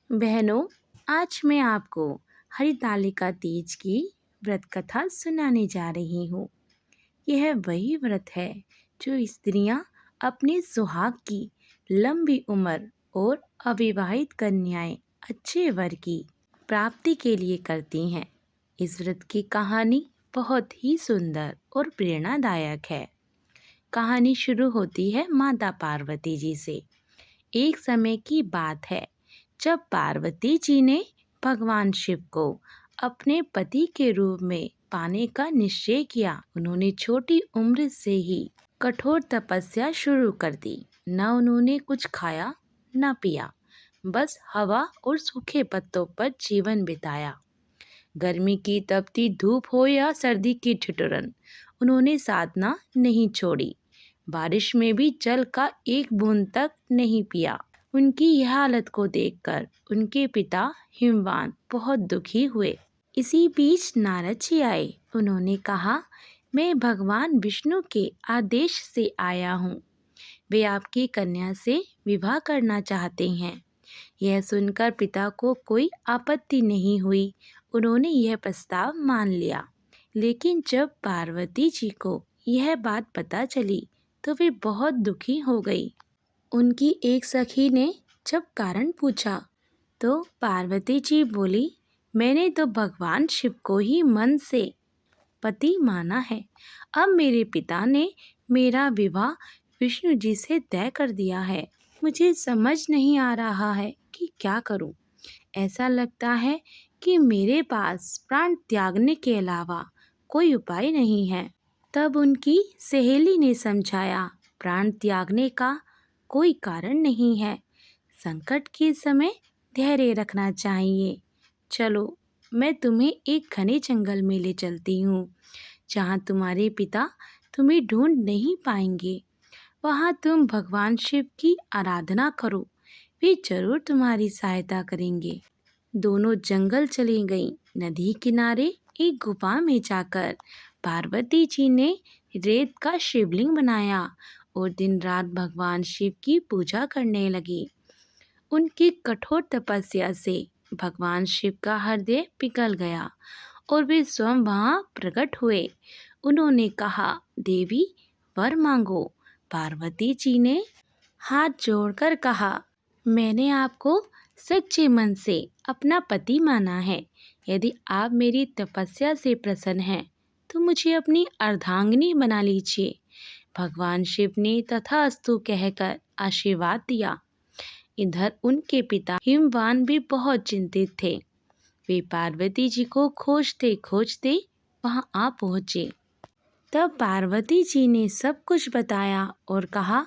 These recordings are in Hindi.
बहनों, आज मैं आपको हरितालिका तीज की व्रत कथा सुनाने जा रही हूँ। यह वही व्रत है जो स्त्रियां अपने सुहाग की लंबी उम्र और अविवाहित कन्याएं अच्छे वर की प्राप्ति के लिए करती हैं। इस व्रत की कहानी बहुत ही सुंदर और प्रेरणादायक है। कहानी शुरू होती है माता पार्वती जी से। एक समय की बात है जब पार्वती जी ने भगवान शिव को अपने पति के रूप में पाने का निश्चय किया। उन्होंने छोटी उम्र से ही कठोर तपस्या शुरू कर दी। न उन्होंने कुछ खाया न पिया, बस हवा और सूखे पत्तों पर जीवन बिताया। गर्मी की तपती धूप हो या सर्दी की ठिठुरन, उन्होंने साधना नहीं छोड़ी। बारिश में भी जल का एक बूंद तक नहीं पिया। उनकी यह हालत को देखकर उनके पिता हिमवान बहुत दुखी हुए। इसी बीच नारद जी आए। उन्होंने कहा, मैं भगवान विष्णु के आदेश से आया हूँ। वे आपकी कन्या से विवाह करना चाहते हैं। यह सुनकर पिता को कोई आपत्ति नहीं हुई। उन्होंने यह प्रस्ताव मान लिया। लेकिन जब पार्वती जी को यह बात पता चली तो वे बहुत दुखी हो गई। उनकी एक सखी ने जब कारण पूछा तो पार्वती जी बोली, मैंने तो भगवान शिव को ही मन से पति माना है। अब मेरे पिता ने मेरा विवाह विष्णु जी से तय कर दिया है। मुझे समझ नहीं आ रहा है कि क्या करूं। ऐसा लगता है कि मेरे पास प्राण त्यागने के अलावा कोई उपाय नहीं है। तब उनकी सहेली ने समझाया, प्राण त्यागने का कोई कारण नहीं है। संकट के समय धैर्य रखना चाहिए। चलो, मैं तुम्हें एक घने जंगल में ले चलती हूँ, जहाँ तुम्हारे पिता तुम्हें ढूंढ नहीं पाएंगे। वहाँ तुम भगवान शिव की आराधना करो, वे जरूर तुम्हारी सहायता करेंगे। दोनों जंगल चली गईं। नदी किनारे एक गुफा में जाकर पार्वती जी ने रेत का शिवलिंग बनाया और दिन रात भगवान शिव की पूजा करने लगी। उनकी कठोर तपस्या से भगवान शिव का हृदय पिघल गया और वे स्वयं वहाँ प्रकट हुए। उन्होंने कहा, देवी वर मांगो। पार्वती जी ने हाथ जोड़कर कहा, मैंने आपको सच्चे मन से अपना पति माना है। यदि आप मेरी तपस्या से प्रसन्न हैं तो मुझे अपनी अर्धांगिनी बना लीजिए। भगवान शिव ने तथास्तु कहकर आशीर्वाद दिया। इधर उनके पिता हिमवान भी बहुत चिंतित थे। वे पार्वती जी को खोजते खोजते वहां आ पहुँचे। तब पार्वती जी ने सब कुछ बताया और कहा,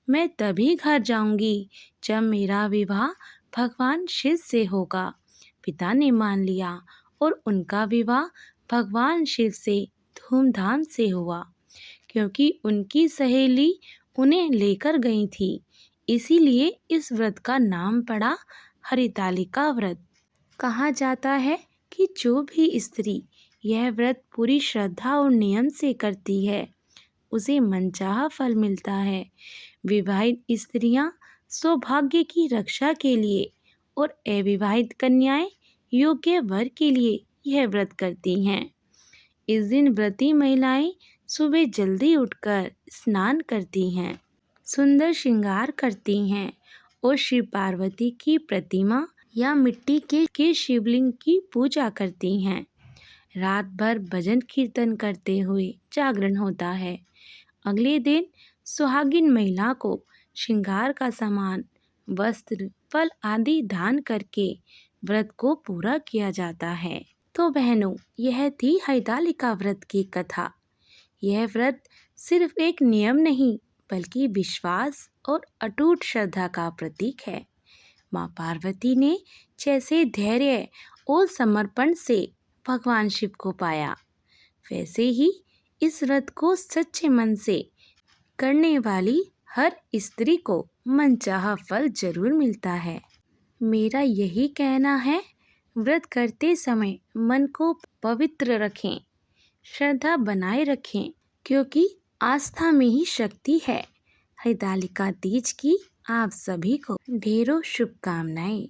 मैं तभी घर जाऊंगी जब मेरा विवाह भगवान शिव से होगा। पिता ने मान लिया और उनका विवाह भगवान शिव से धूमधाम से हुआ। क्योंकि उनकी सहेली उन्हें लेकर गई थी, इसीलिए इस व्रत का नाम पड़ा हरितालिका व्रत। कहा जाता है कि जो भी स्त्री यह व्रत पूरी श्रद्धा और नियम से करती है, उसे मनचाहा फल मिलता है। विवाहित स्त्रियां सौभाग्य की रक्षा के लिए और अविवाहित कन्याएं योग्य वर के लिए यह व्रत करती हैं। इस दिन व्रती महिलाएं सुबह जल्दी उठकर स्नान करती हैं, सुंदर श्रृंगार करती हैं और शिव पार्वती की प्रतिमा या मिट्टी के शिवलिंग की पूजा करती हैं। रात भर भजन कीर्तन करते हुए जागरण होता है। अगले दिन सुहागिन महिला को श्रृंगार का सामान, वस्त्र, फल आदि दान करके व्रत को पूरा किया जाता है। तो बहनों, यह थी हरितालिका व्रत की कथा। यह व्रत सिर्फ एक नियम नहीं बल्कि विश्वास और अटूट श्रद्धा का प्रतीक है। माँ पार्वती ने जैसे धैर्य और समर्पण से भगवान शिव को पाया, वैसे ही इस व्रत को सच्चे मन से करने वाली हर स्त्री को मनचाहा फल जरूर मिलता है। मेरा यही कहना है, व्रत करते समय मन को पवित्र रखें, श्रद्धा बनाए रखें, क्योंकि आस्था में ही शक्ति है। हरितालिका तीज की आप सभी को ढेरों शुभकामनाएं।